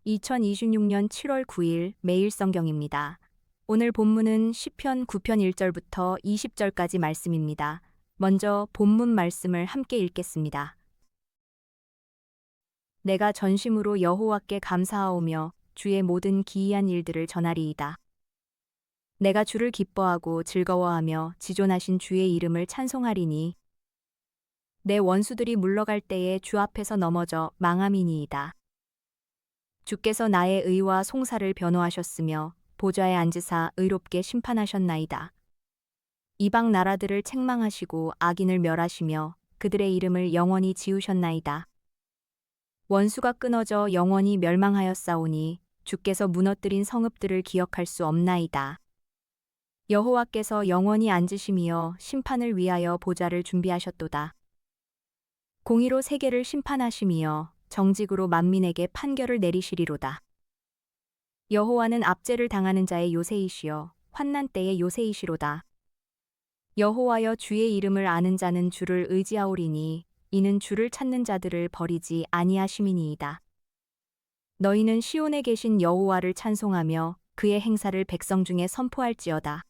2026년 7월 9일 매일 성경입니다. 오늘 본문은 시편 9편 1절부터 20절까지 말씀입니다. 먼저 본문 말씀을 함께 읽겠습니다. 내가 전심으로 여호와께 감사하오며 주의 모든 기이한 일들을 전하리이다. 내가 주를 기뻐하고 즐거워하며 지존하신 주의 이름을 찬송하리니 내 원수들이 물러갈 때에 주 앞에서 넘어져 망함이니이다. 주께서 나의 의와 송사를 변호하셨으며 보좌에 앉으사 의롭게 심판하셨나이다. 이방 나라들을 책망하시고 악인을 멸하시며 그들의 이름을 영원히 지우셨나이다. 원수가 끊어져 영원히 멸망하였사오니 주께서 무너뜨린 성읍들을 기억할 수 없나이다. 여호와께서 영원히 앉으심이여 심판을 위하여 보좌를 준비하셨도다. 공의로 세계를 심판하심이여 정직으로 만민에게 판결을 내리시리로다. 여호와는 압제를 당하는 자의 요새이시여 환난 때의 요새이시로다. 여호와여 주의 이름을 아는 자는 주를 의지하오리니 이는 주를 찾는 자들을 버리지 아니하심이니이다. 너희는 시온에 계신 여호와를 찬송하며 그의 행사를 백성 중에 선포할지어다.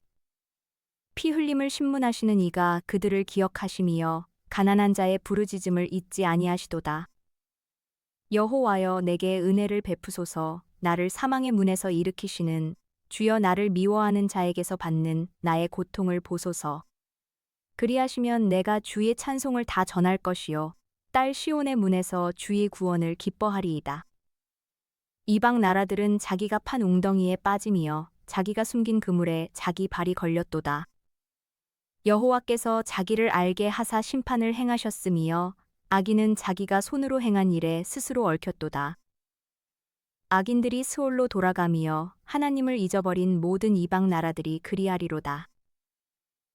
피 흘림을 신문하시는 이가 그들을 기억하심이여 가난한 자의 부르짖음을 잊지 아니하시도다. 여호와여 내게 은혜를 베푸소서. 나를 사망의 문에서 일으키시는 주여 나를 미워하는 자에게서 받는 나의 고통을 보소서. 그리하시면 내가 주의 찬송을 다 전할 것이요 딸 시온의 문에서 주의 구원을 기뻐하리이다. 이방 나라들은 자기가 판 웅덩이에 빠짐이여 자기가 숨긴 그물에 자기 발이 걸렸도다. 여호와께서 자기를 알게 하사 심판을 행하셨음이여 악인은 자기가 손으로 행한 일에 스스로 얽혔도다. 악인들이 스올로 돌아가며 하나님을 잊어버린 모든 이방 나라들이 그리하리로다.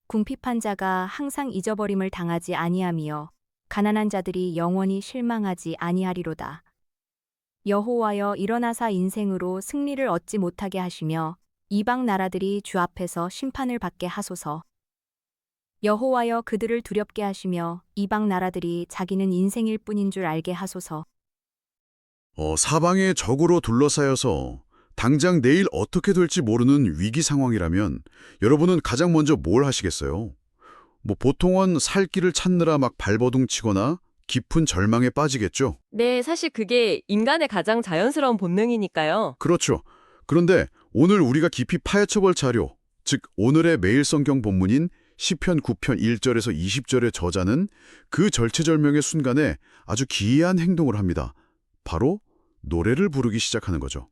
궁핍한 자가 항상 잊어버림을 당하지 아니하며 가난한 자들이 영원히 실망하지 아니하리로다. 여호와여 일어나사 인생으로 승리를 얻지 못하게 하시며 이방 나라들이 주 앞에서 심판을 받게 하소서. 여호와여 그들을 두렵게 하시며 이방 나라들이 자기는 인생일 뿐인 줄 알게 하소서. 사방에 적으로 둘러싸여서 당장 내일 어떻게 될지 모르는 위기 상황이라면 여러분은 가장 먼저 뭘 하시겠어요? 보통은 살 길을 찾느라 막 발버둥 치거나 깊은 절망에 빠지겠죠? 네, 사실 그게 인간의 가장 자연스러운 본능이니까요. 그렇죠. 그런데 오늘 우리가 깊이 파헤쳐볼 자료, 즉 오늘의 매일 성경 본문인 시편 9편 1절에서 20절의 저자는 그 절체절명의 순간에 아주 기이한 행동을 합니다. 바로 노래를 부르기 시작하는 거죠.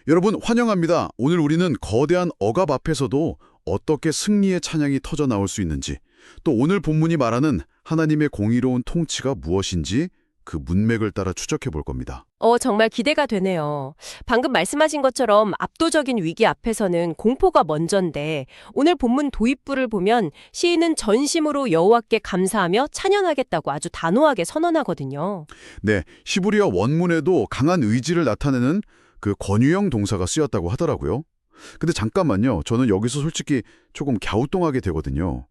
여러분 환영합니다. 오늘 우리는 거대한 억압 앞에서도 어떻게 승리의 찬양이 터져 나올 수 있는지, 또 오늘 본문이 말하는 하나님의 공의로운 통치가 무엇인지 그 문맥을 따라 추적해 볼 겁니다. 정말 기대가 되네요. 방금 말씀하신 것처럼 압도적인 위기 앞에서는 공포가 먼저인데 오늘 본문 도입부를 보면 시인은 전심으로 여호와께 감사하며 찬양하겠다고 아주 단호하게 선언하거든요. 네, 히브리어 원문에도 강한 의지를 나타내는 그 권유형 동사가 쓰였다고 하더라고요. 근데 잠깐만요. 저는 여기서 솔직히 조금 갸우뚱하게 되거든요.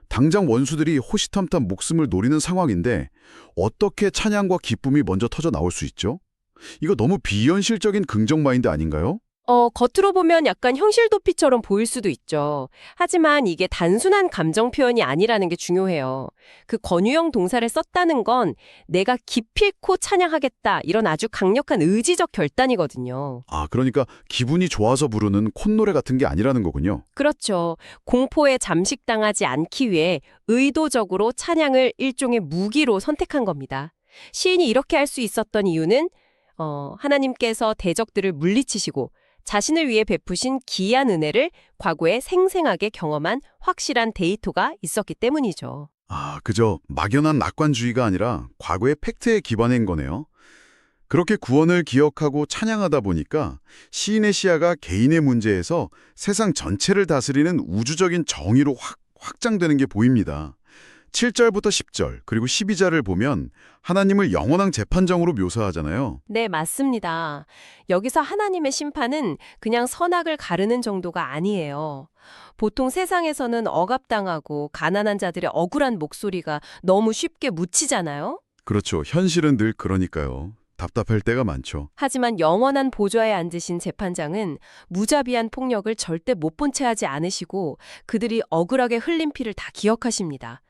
당장 원수들이 호시탐탐 목숨을 노리는 상황인데 어떻게 찬양과 기쁨이 먼저 터져 나올 수 있죠? 이거 너무 비현실적인 긍정 마인드 아닌가요? 겉으로 보면 약간 형실도피처럼 보일 수도 있죠. 하지만 이게 단순한 감정 표현이 아니라는 게 중요해요. 그 권유형 동사를 썼다는 건 내가 기필코 찬양하겠다 이런 아주 강력한 의지적 결단이거든요. 그러니까 기분이 좋아서 부르는 콧노래 같은 게 아니라는 거군요. 그렇죠. 공포에 잠식당하지 않기 위해 의도적으로 찬양을 일종의 무기로 선택한 겁니다. 시인이 이렇게 할 수 있었던 이유는 하나님께서 대적들을 물리치시고 자신을 위해 베푸신 기이한 은혜를 과거에 생생하게 경험한 확실한 데이터가 있었기 때문이죠. 그저 막연한 낙관주의가 아니라 과거의 팩트에 기반한 거네요. 그렇게 구원을 기억하고 찬양하다 보니까 시인의 시야가 개인의 문제에서 세상 전체를 다스리는 우주적인 정의로 확장되는 게 보입니다. 7절부터 10절 그리고 12절을 보면 하나님을 영원한 재판장으로 묘사하잖아요. 네, 맞습니다. 여기서 하나님의 심판은 그냥 선악을 가르는 정도가 아니에요. 보통 세상에서는 억압당하고 가난한 자들의 억울한 목소리가 너무 쉽게 묻히잖아요. 그렇죠. 현실은 늘 그러니까요. 답답할 때가 많죠. 하지만 영원한 보좌에 앉으신 재판장은 무자비한 폭력을 절대 못 본 채 하지 않으시고 그들이 억울하게 흘린 피를 다 기억하십니다.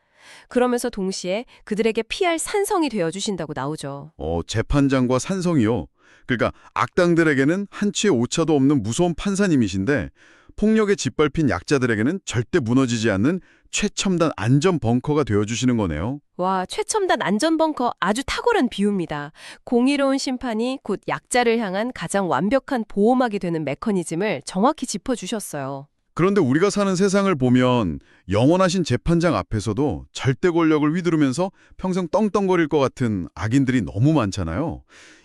그러면서 동시에 그들에게 피할 산성이 되어주신다고 나오죠. 재판장과 산성이요. 그러니까 악당들에게는 한치의 오차도 없는 무서운 판사님이신데 폭력에 짓밟힌 약자들에게는 절대 무너지지 않는 최첨단 안전 벙커가 되어주시는 거네요. 와, 최첨단 안전벙커 아주 탁월한 비유입니다. 공의로운 심판이 곧 약자를 향한 가장 완벽한 보호막이 되는 메커니즘을 정확히 짚어주셨어요. 그런데 우리가 사는 세상을 보면 영원하신 재판장 앞에서도 절대 권력을 휘두르면서 평생 떵떵거릴 것 같은 악인들이 너무 많잖아요.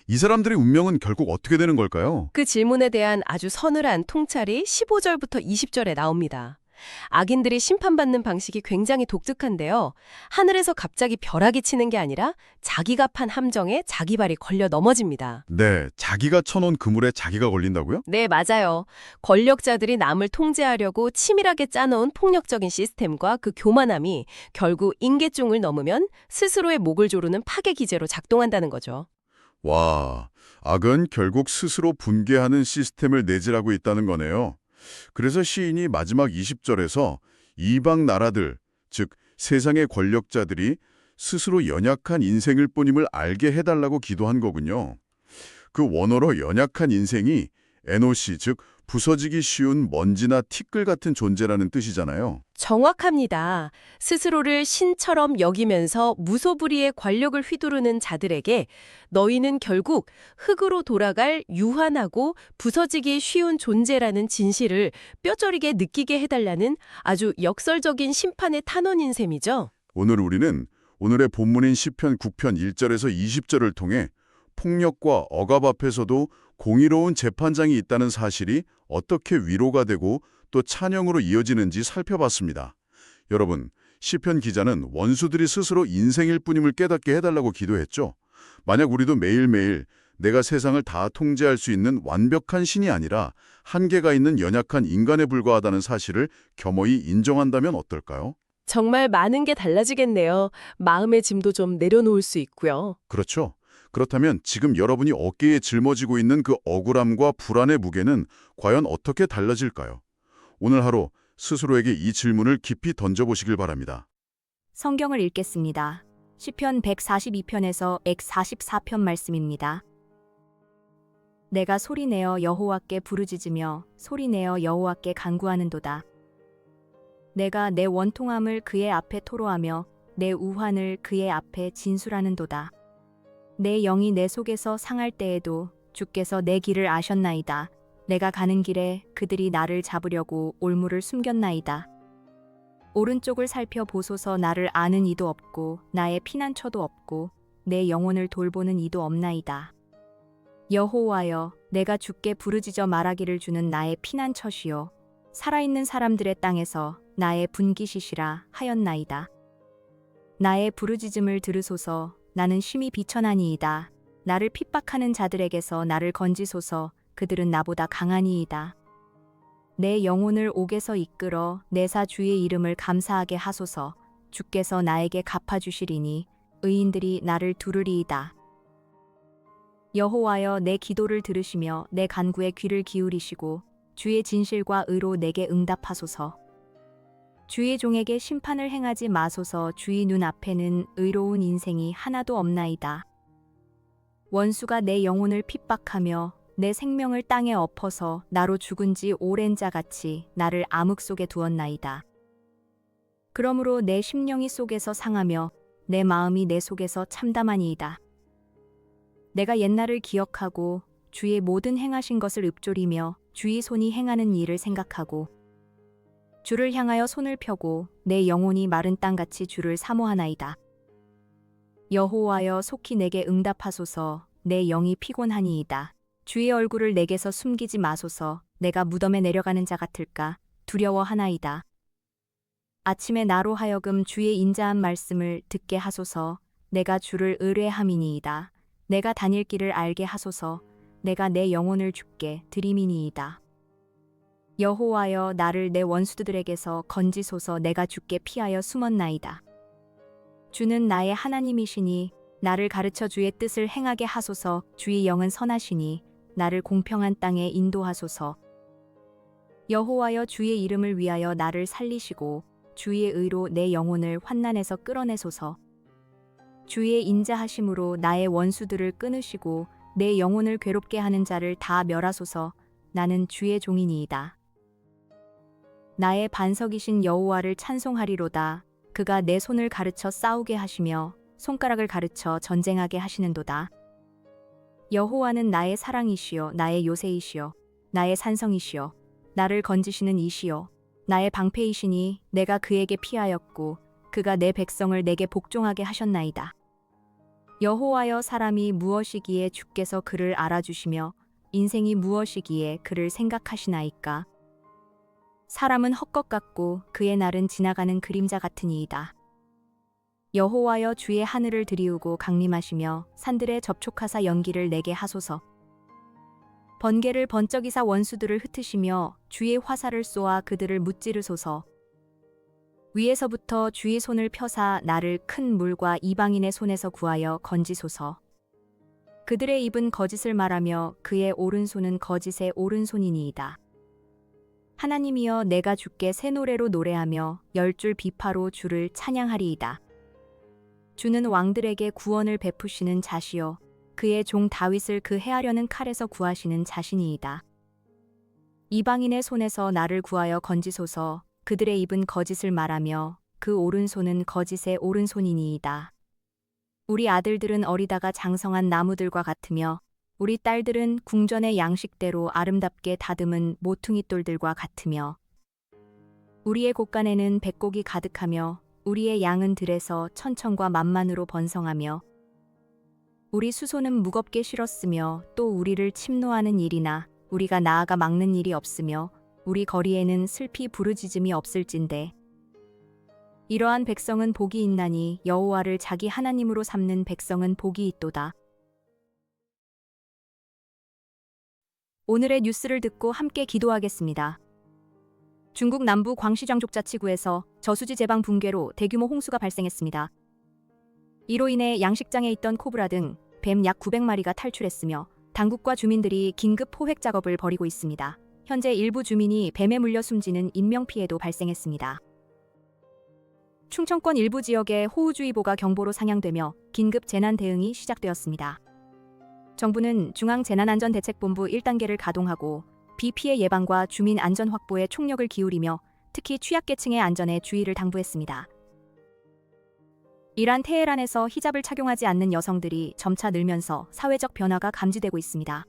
이 사람들의 운명은 결국 어떻게 되는 걸까요? 그 질문에 대한 아주 서늘한 통찰이 15절부터 20절에 나옵니다. 악인들이 심판받는 방식이 굉장히 독특한데요. 하늘에서 갑자기 벼락이 치는 게 아니라 자기가 판 함정에 자기 발이 걸려 넘어집니다. 네, 자기가 쳐놓은 그물에 자기가 걸린다고요? 네, 맞아요. 권력자들이 남을 통제하려고 치밀하게 짜놓은 폭력적인 시스템과 그 교만함이 결국 인계중을 넘으면 스스로의 목을 조르는 파괴 기제로 작동한다는 거죠. 와, 악은 결국 스스로 붕괴하는 시스템을 내재하고 있다는 거네요. 그래서 시인이 마지막 20절에서 이방 나라들, 즉 세상의 권력자들이 스스로 연약한 인생일 뿐임을 알게 해달라고 기도한 거군요. 그 원어로 연약한 인생이 에노시, 즉 부서지기 쉬운 먼지나 티끌 같은 존재라는 뜻이잖아요. 정확합니다. 스스로를 신처럼 여기면서 무소불위의 권력을 휘두르는 자들에게 너희는 결국 흙으로 돌아갈 유한하고 부서지기 쉬운 존재라는 진실을 뼈저리게 느끼게 해달라는 아주 역설적인 심판의 탄원인 셈이죠. 오늘 우리는 오늘의 본문인 시편 9편 1절에서 20절을 통해 폭력과 억압 앞에서도 공의로운 재판장이 있다는 사실이 어떻게 위로가 되고 또 찬양으로 이어지는지 살펴봤습니다. 여러분, 시편 기자는 원수들이 스스로 인생일 뿐임을 깨닫게 해달라고 기도했죠. 만약 우리도 매일매일 내가 세상을 다 통제할 수 있는 완벽한 신이 아니라 한계가 있는 연약한 인간에 불과하다는 사실을 겸허히 인정한다면 어떨까요? 정말 많은 게 달라지겠네요. 마음의 짐도 좀 내려놓을 수 있고요. 그렇죠. 그렇다면 지금 여러분이 어깨에 짊어지고 있는 그 억울함과 불안의 무게는 과연 어떻게 달라질까요? 오늘 하루 스스로에게 이 질문을 깊이 던져보시길 바랍니다. 성경을 읽겠습니다. 시편 142편에서 144편 말씀입니다. 내가 소리내어 여호와께 부르짖으며 소리내어 여호와께 간구하는도다. 내가 내 원통함을 그의 앞에 토로하며 내 우환을 그의 앞에 진술하는도다. 내 영이 내 속에서 상할 때에도 주께서 내 길을 아셨나이다. 내가 가는 길에 그들이 나를 잡으려고 올무를 숨겼나이다. 오른쪽을 살펴보소서. 나를 아는 이도 없고 나의 피난처도 없고 내 영혼을 돌보는 이도 없나이다. 여호와여, 내가 주께 부르짖어 말하기를 주는 나의 피난처시요 살아있는 사람들의 땅에서 나의 분기시시라 하였나이다. 나의 부르짖음을 들으소서. 나는 심히 비천하니이다. 나를 핍박하는 자들에게서 나를 건지소서. 그들은 나보다 강하니이다. 내 영혼을 옥에서 이끌어 내사 주의 이름을 감사하게 하소서. 주께서 나에게 갚아주시리니 의인들이 나를 두르리이다. 여호와여, 내 기도를 들으시며 내 간구에 귀를 기울이시고 주의 진실과 의로 내게 응답하소서. 주의 종에게 심판을 행하지 마소서. 주의 눈앞에는 의로운 인생이 하나도 없나이다. 원수가 내 영혼을 핍박하며 내 생명을 땅에 엎어서 나로 죽은 지 오랜 자같이 나를 암흑 속에 두었나이다. 그러므로 내 심령이 속에서 상하며 내 마음이 내 속에서 참담하니이다. 내가 옛날을 기억하고 주의 모든 행하신 것을 읊조리며 주의 손이 행하는 일을 생각하고 주를 향하여 손을 펴고 내 영혼이 마른 땅같이 주를 사모하나이다. 여호와여, 속히 내게 응답하소서. 내 영이 피곤하니이다. 주의 얼굴을 내게서 숨기지 마소서. 내가 무덤에 내려가는 자 같을까 두려워하나이다. 아침에 나로 하여금 주의 인자한 말씀을 듣게 하소서. 내가 주를 의뢰함이니이다. 내가 다닐 길을 알게 하소서. 내가 내 영혼을 주께 드림이니이다. 여호와여, 나를 내 원수들에게서 건지소서. 내가 주께 피하여 숨었나이다. 주는 나의 하나님이시니 나를 가르쳐 주의 뜻을 행하게 하소서. 주의 영은 선하시니 나를 공평한 땅에 인도하소서. 여호와여, 주의 이름을 위하여 나를 살리시고 주의 의로 내 영혼을 환난에서 끌어내소서. 주의 인자하심으로 나의 원수들을 끊으시고 내 영혼을 괴롭게 하는 자를 다 멸하소서. 나는 주의 종이니이다. 나의 반석이신 여호와를 찬송하리로다. 그가 내 손을 가르쳐 싸우게 하시며 손가락을 가르쳐 전쟁하게 하시는도다. 여호와는 나의 사랑이시요 나의 요새이시요 나의 산성이시요 나를 건지시는 이시요 나의 방패이시니 내가 그에게 피하였고 그가 내 백성을 내게 복종하게 하셨나이다. 여호와여, 사람이 무엇이기에 주께서 그를 알아주시며 인생이 무엇이기에 그를 생각하시나이까. 사람은 헛것 같고 그의 날은 지나가는 그림자 같으니이다. 여호와여, 주의 하늘을 들이우고 강림하시며 산들에 접촉하사 연기를 내게 하소서. 번개를 번쩍이사 원수들을 흩으시며 주의 화살을 쏘아 그들을 무찌르소서. 위에서부터 주의 손을 펴사 나를 큰 물과 이방인의 손에서 구하여 건지소서. 그들의 입은 거짓을 말하며 그의 오른손은 거짓의 오른손이니이다. 하나님이여, 내가 주께 새 노래로 노래하며 10줄 비파로 주를 찬양하리이다. 주는 왕들에게 구원을 베푸시는 자시요 그의 종 다윗을 그 해하려는 칼에서 구하시는 자신이이다. 이방인의 손에서 나를 구하여 건지소서. 그들의 입은 거짓을 말하며 그 오른손은 거짓의 오른손이니이다. 우리 아들들은 어리다가 장성한 나무들과 같으며 우리 딸들은 궁전의 양식대로 아름답게 다듬은 모퉁이 돌들과 같으며 우리의 곳간에는 백곡이 가득하며 우리의 양은 들에서 천천과 만만으로 번성하며 우리 수소는 무겁게 실었으며 또 우리를 침노하는 일이나 우리가 나아가 막는 일이 없으며 우리 거리에는 슬피 부르짖음이 없을진대. 이러한 백성은 복이 있나니 여호와를 자기 하나님으로 삼는 백성은 복이 있도다. 오늘의 뉴스를 듣고 함께 기도하겠습니다. 중국 남부 광시장족자치구에서 저수지 제방 붕괴로 대규모 홍수가 발생했습니다. 이로 인해 양식장에 있던 코브라 등 뱀 약 900마리가 탈출했으며 당국과 주민들이 긴급 포획 작업을 벌이고 있습니다. 현재 일부 주민이 뱀에 물려 숨지는 인명피해도 발생했습니다. 충청권 일부 지역에 호우주의보가 경보로 상향되며 긴급 재난 대응이 시작되었습니다. 정부는 중앙재난안전대책본부 1단계를 가동하고 비 피해 예방과 주민 안전 확보에 총력을 기울이며 특히 취약계층의 안전에 주의를 당부했습니다. 이란 테헤란에서 히잡을 착용하지 않는 여성들이 점차 늘면서 사회적 변화가 감지되고 있습니다.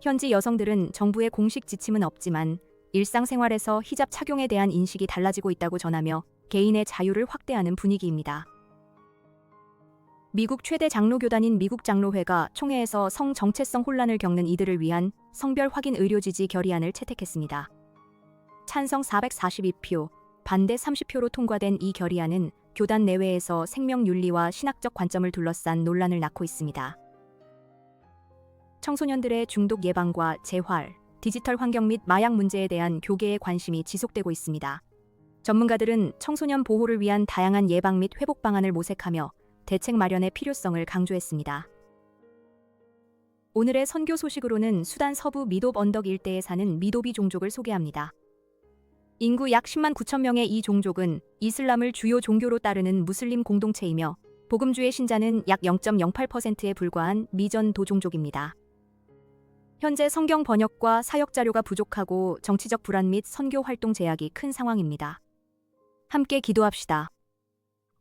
현지 여성들은 정부의 공식 지침은 없지만 일상생활에서 히잡 착용에 대한 인식이 달라지고 있다고 전하며 개인의 자유를 확대하는 분위기입니다. 미국 최대 장로교단인 미국 장로회가 총회에서 성 정체성 혼란을 겪는 이들을 위한 성별 확인 의료 지지 결의안을 채택했습니다. 찬성 442표, 반대 30표로 통과된 이 결의안은 교단 내외에서 생명윤리와 신학적 관점을 둘러싼 논란을 낳고 있습니다. 청소년들의 중독 예방과 재활, 디지털 환경 및 마약 문제에 대한 교계의 관심이 지속되고 있습니다. 전문가들은 청소년 보호를 위한 다양한 예방 및 회복 방안을 모색하며 대책 마련의 필요성을 강조했습니다. 오늘의 선교 소식으로는 수단 서부 미돕 언덕 일대에 사는 미도비 종족을 소개합니다. 인구 약 10만 9천 명의 이 종족은 이슬람을 주요 종교로 따르는 무슬림 공동체이며 복음주의 신자는 약 0.08%에 불과한 미전 도종족입니다. 현재 성경 번역과 사역 자료가 부족하고 정치적 불안 및 선교 활동 제약이 큰 상황입니다. 함께 기도합시다.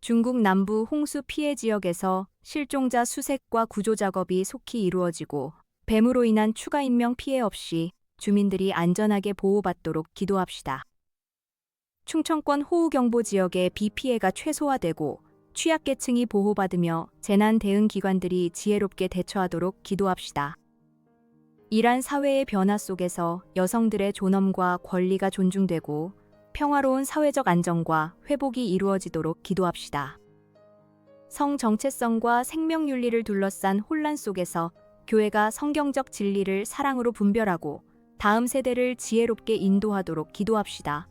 중국 남부 홍수 피해 지역에서 실종자 수색과 구조 작업이 속히 이루어지고 뱀으로 인한 추가 인명 피해 없이 주민들이 안전하게 보호받도록 기도합시다. 충청권 호우경보 지역의 비 피해가 최소화되고 취약계층이 보호받으며 재난 대응 기관들이 지혜롭게 대처하도록 기도합시다. 이란 사회의 변화 속에서 여성들의 존엄과 권리가 존중되고 평화로운 사회적 안정과 회복이 이루어지도록 기도합시다. 성 정체성과 생명윤리를 둘러싼 혼란 속에서 교회가 성경적 진리를 사랑으로 분별하고 다음 세대를 지혜롭게 인도하도록 기도합시다.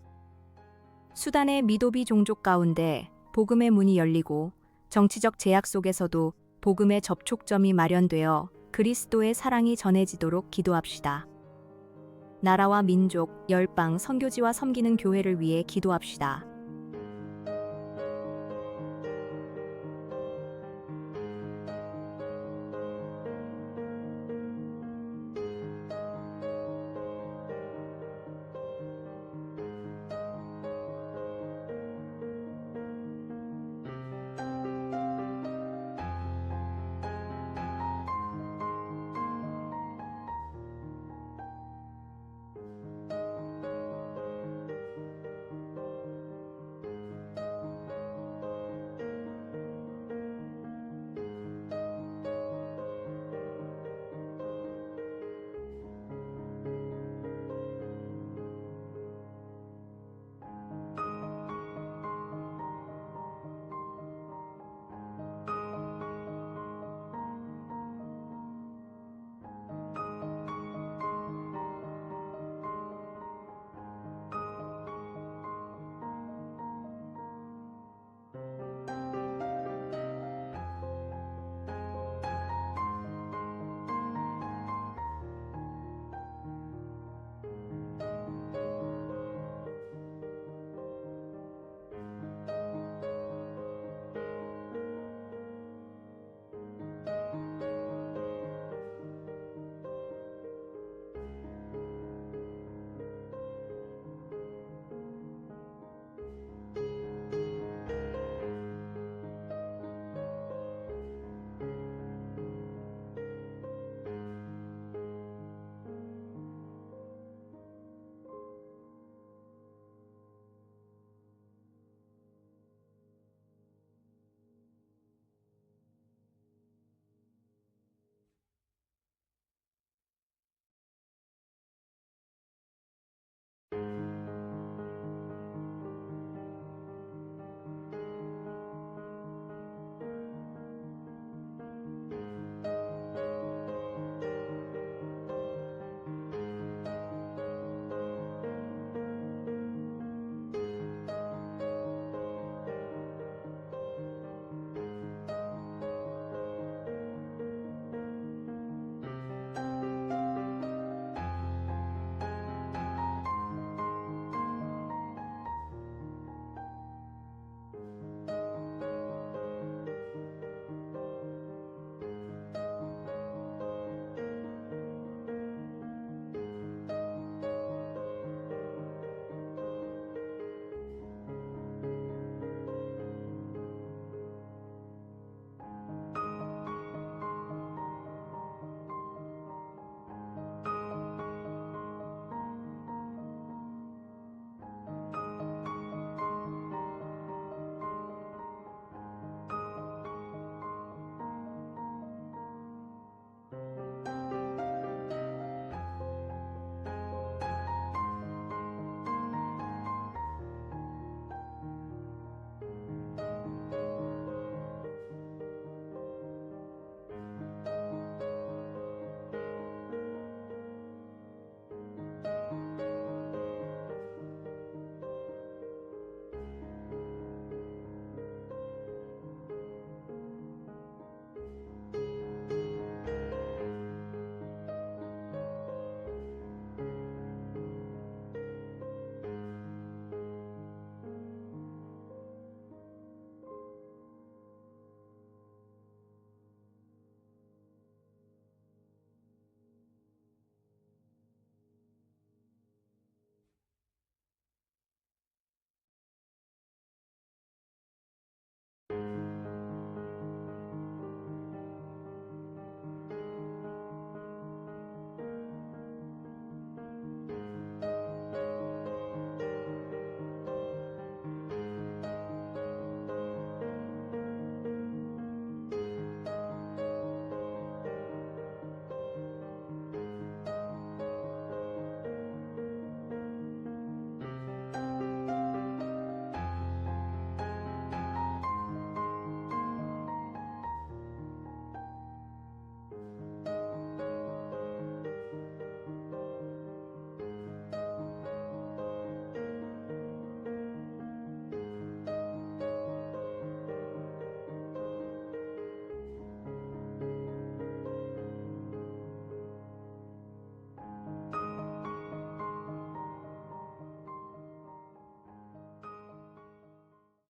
수단의 미도비 종족 가운데 복음의 문이 열리고 정치적 제약 속에서도 복음의 접촉점이 마련되어 그리스도의 사랑이 전해지도록 기도합시다. 나라와 민족, 열방, 선교지와 섬기는 교회를 위해 기도합시다.